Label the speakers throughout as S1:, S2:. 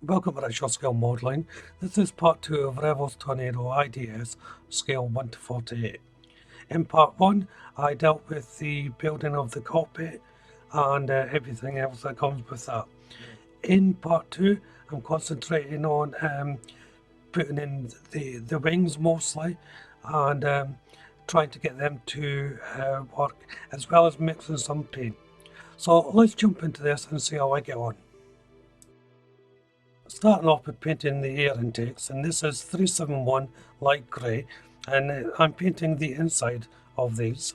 S1: Welcome to Short Scale Modelling. This is part 2 of Revell's Tornado IDS scale 1 to 48. In part 1 I dealt with the building of the cockpit and everything else that comes with that. In part 2 I'm concentrating on putting in the wings mostly and trying to get them to work, as well as mixing some paint. So let's jump into this and see how I get on. Starting off with painting the air intakes, and this is 371 light grey, and I'm painting the inside of these.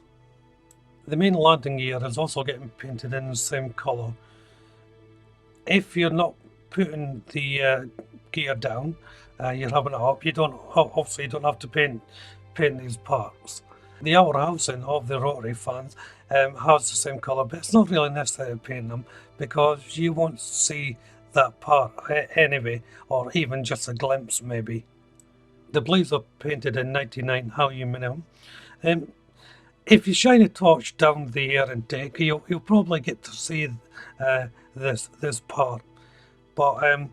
S1: The main landing gear is also getting painted in the same colour. If you're not putting the gear down, you're having it up, you don't have to paint these parts. The outer housing of the rotary fans has the same colour, but it's not really necessary to paint them because you won't see that part anyway, or even just a glimpse maybe. The blades are painted in 99 aluminium. If you shine a torch down the air intake, you'll probably get to see this part, but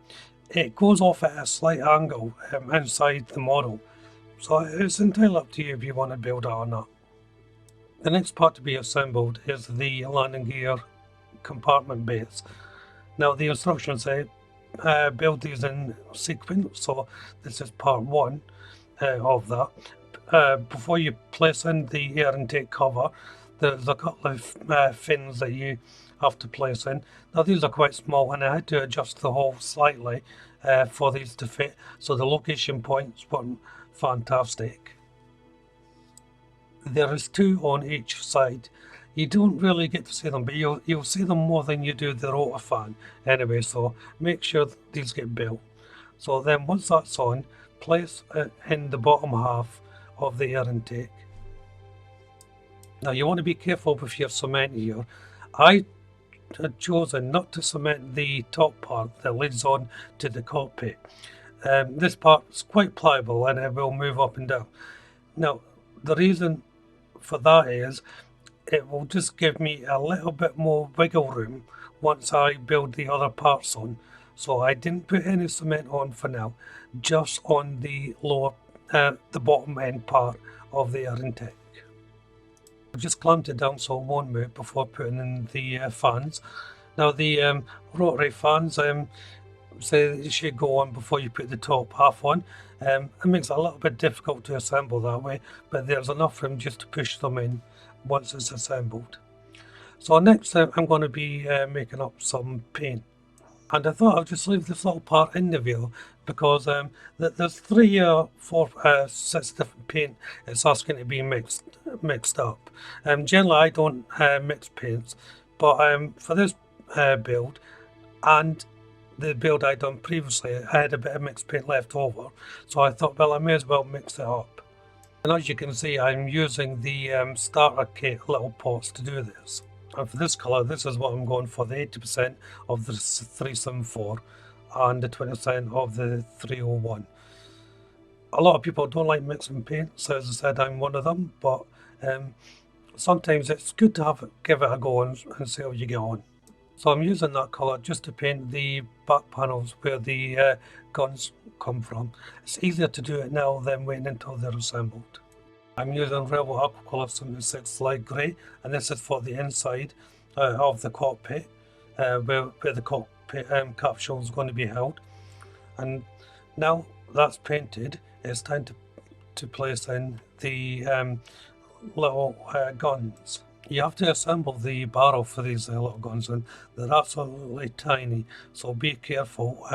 S1: it goes off at a slight angle inside the model, so it's entirely up to you if you want to build it or not. The next part to be assembled is the landing gear compartment base. Now the instructions say build these in sequence, so this is part 1 of that. Before you place in the air intake cover, there's a couple of fins that you have to place in. Now these are quite small, and I had to adjust the hole slightly for these to fit, so the location points weren't fantastic. There is 2 on each side. You don't really get to see them, but you'll see them more than you do the rotor fan anyway, so make sure these get built. So then once that's on, place it in the bottom half of the air intake. Now you want to be careful with your cement here. I had chosen not to cement the top part that leads on to the cockpit. This part is quite pliable and it will move up and down. Now the reason for that is it will just give me a little bit more wiggle room once I build the other parts on. So I didn't put any cement on for now, just on the lower, the bottom end part of the air intake. I've just clamped it down so it won't move before putting in the fans. Now the rotary fans, so you should go on before you put the top half on. It makes it a little bit difficult to assemble that way, but there's enough room just to push them in once it's assembled. So next I'm going to be making up some paint, and I thought I'd just leave this little part in the video because there's 3 or 4 sets of different paint it's asking to be mixed up. Generally I don't mix paints, but for this build and the build I'd done previously, I had a bit of mixed paint left over, so I thought, well, I may as well mix it up. And as you can see, I'm using the starter kit little pots to do this. And for this colour, this is what I'm going for, the 80% of the 374 and the 20% of the 301. A lot of people don't like mixing paint, so as I said, I'm one of them, but sometimes it's good to give it a go and see how you get on. So I'm using that colour just to paint the back panels where the guns come from. It's easier to do it now than waiting until they're assembled. I'm using Revell Aquacolor 76 light grey, and this is for the inside of the cockpit, where the cockpit capsule is going to be held. And now that's painted, it's time to place in the little guns. You have to assemble the barrel for these little guns, and they're absolutely tiny, so be careful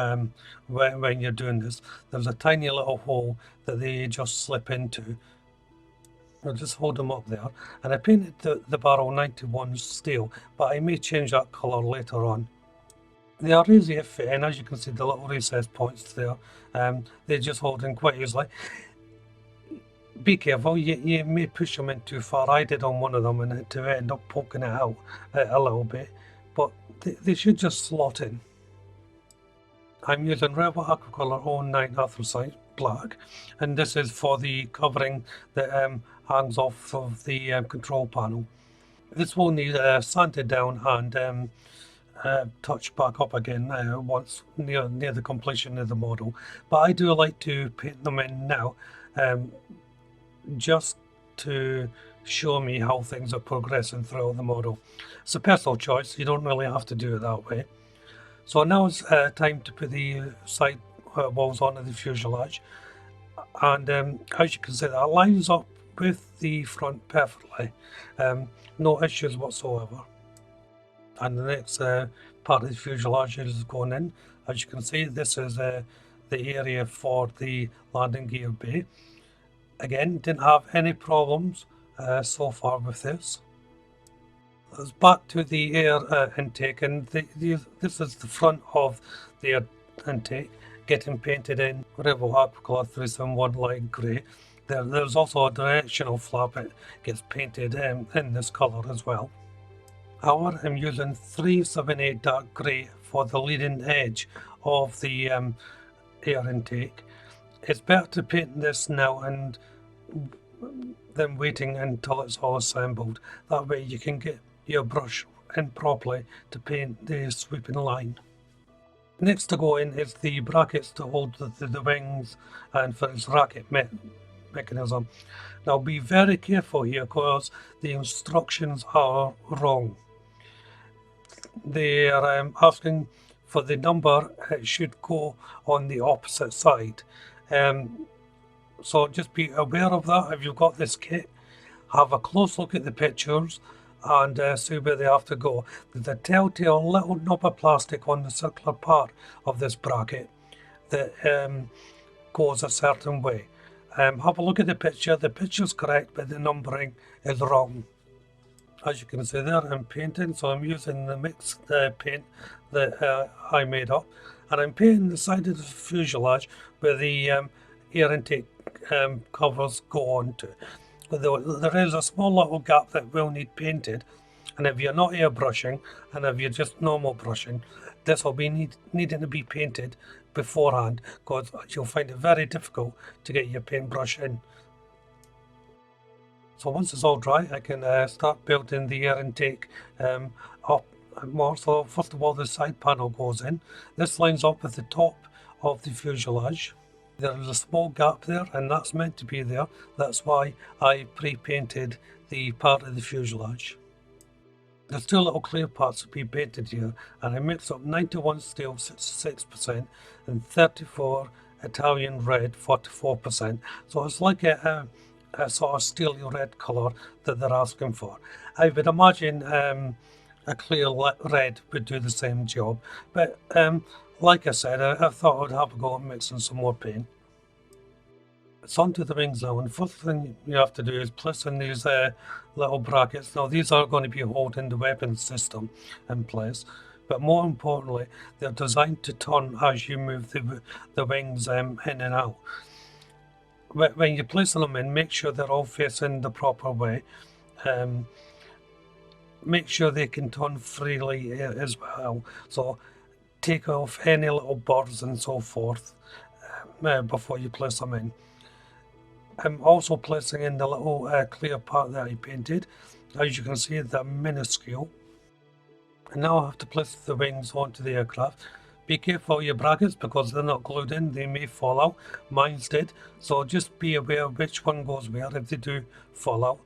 S1: when you're doing this. There's a tiny little hole that they just slip into. I'll just hold them up there, and I painted the barrel 91 steel, but I may change that colour later on. They are easy to fit in, as you can see the little recess points there, they just hold in quite easily. Be careful, you may push them in too far. I did on one of them and to end up poking it out a little bit, but they should just slot in. I'm using Revell Aquacolor 09 Anthracite Black, and this is for the covering that hangs off of the control panel. This will need sanded down and touch back up again once near the completion of the model. But I do like to paint them in now, just to show me how things are progressing throughout the model. It's a personal choice, you don't really have to do it that way. So now it's time to put the side walls onto the fuselage, and as you can see, that lines up with the front perfectly, no issues whatsoever. And the next part of the fuselage is going in. As you can see, this is the area for the landing gear bay. Again, didn't have any problems so far with this. Let's back to the air intake, and this is the front of the air intake getting painted in Revell Aquacolor 371 light grey. There's also a directional flap that gets painted in this colour as well. However, I'm using 378 dark grey for the leading edge of the air intake. It's better to paint this now and then waiting until it's all assembled. That way you can get your brush in properly to paint the sweeping line. Next to go in is the brackets to hold the wings and for its racket mechanism. Now be very careful here because the instructions are wrong. They are asking for the number, it should go on the opposite side. So just be aware of that. If you've got this kit, have a close look at the pictures and see where they have to go. There's a telltale little knob of plastic on the circular part of this bracket that goes a certain way. Have a look at the picture's correct, but the numbering is wrong. As you can see there, I'm painting, so I'm using the mixed paint that I made up, and I'm painting the side of the fuselage where the air intake covers go on to. There is a small little gap that will need painted, and if you're not airbrushing and if you're just normal brushing, this will be needing to be painted beforehand because you'll find it very difficult to get your paintbrush in. So once it's all dry, I can start building the air intake up more. So first of all, the side panel goes in. This lines up with the top of the fuselage. There is a small gap there, and that's meant to be there. That's why I pre-painted the part of the fuselage. There's two little clear parts to be painted here, and I mixed up 91 steel 66% and 34 Italian red 44%. So it's like a sort of steely red colour that they're asking for. I would imagine a clear red would do the same job, but like I said, I thought I'd have a go at mixing some more paint. It's onto the wings now, and the first thing you have to do is place in these little brackets. Now these are going to be holding the weapon system in place, but more importantly, they're designed to turn as you move the wings in and out. When you're placing them in, make sure they're all facing the proper way. Make sure they can turn freely as well. So take off any little burrs and so forth before you place them in. I'm also placing in the little clear part that I painted. As you can see, they're minuscule. And now I have to place the wings onto the aircraft. Be careful of your brackets because they're not glued in, they may fall out. Mine's did, so just be aware which one goes where if they do fall out.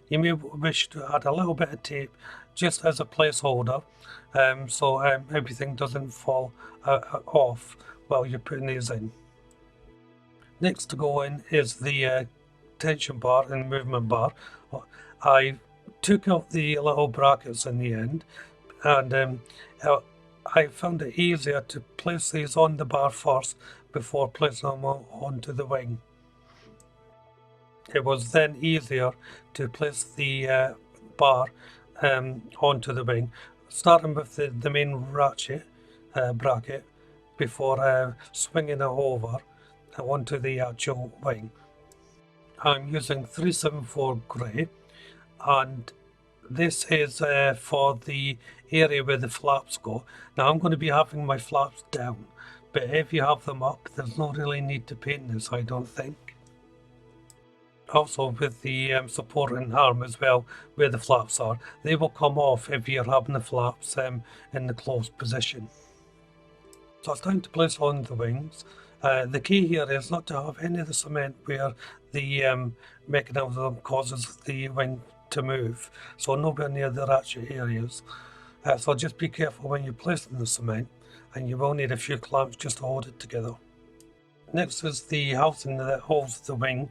S1: You may wish to add a little bit of tape just as a placeholder so everything doesn't fall off while you're putting these in. Next to go in is the tension bar and movement bar. I took out the little brackets in the end, and I found it easier to place these on the bar first before placing them onto the wing. It was then easier to place the bar onto the wing, starting with the main ratchet bracket before swinging it over onto the actual wing. I'm using 374 grey, and this is for the area where the flaps go. Now I'm going to be having my flaps down, but if you have them up, there's no really need to paint this, I don't think. Also with the supporting arm as well, where the flaps are, they will come off if you're having the flaps in the closed position. So it's time to place on the wings. The key here is not to have any of the cement where the mechanism causes the wing to move, so nowhere near the ratchet areas. So just be careful when you place the cement, and you will need a few clamps just to hold it together. Next is the housing that holds the wing.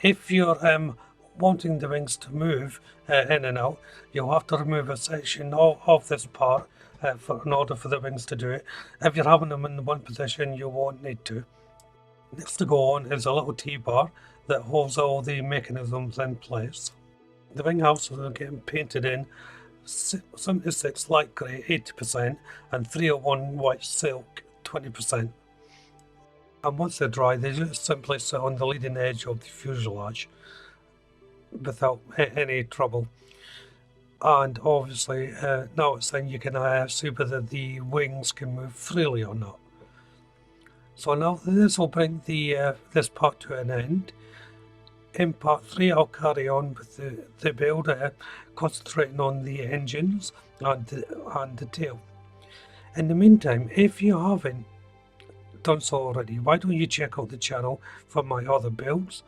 S1: If you're wanting the wings to move in and out, you'll have to remove a section of this part in order for the wings to do it. If you're having them in one position, you won't need to. Next to go on is a little T-bar that holds all the mechanisms in place. The wing houses are getting painted in 76 light grey 80% and 301 white silk 20%. And once they're dry, they just simply sit on the leading edge of the fuselage without any trouble. And obviously now it's time you can see whether the wings can move freely or not. So now this will bring this part to an end. In part 3 I'll carry on with the build, concentrating on the engines and the tail. In the meantime, if you haven't done so already, why don't you check out the channel for my other builds?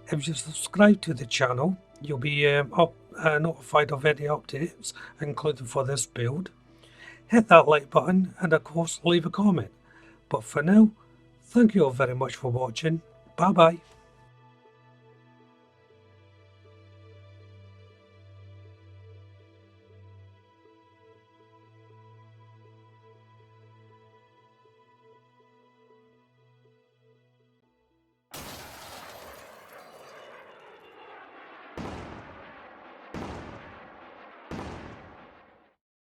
S1: If you subscribe to the channel, you'll be notified of any updates, including for this build. Hit that like button and of course leave a comment. But for now, thank you all very much for watching. Bye bye.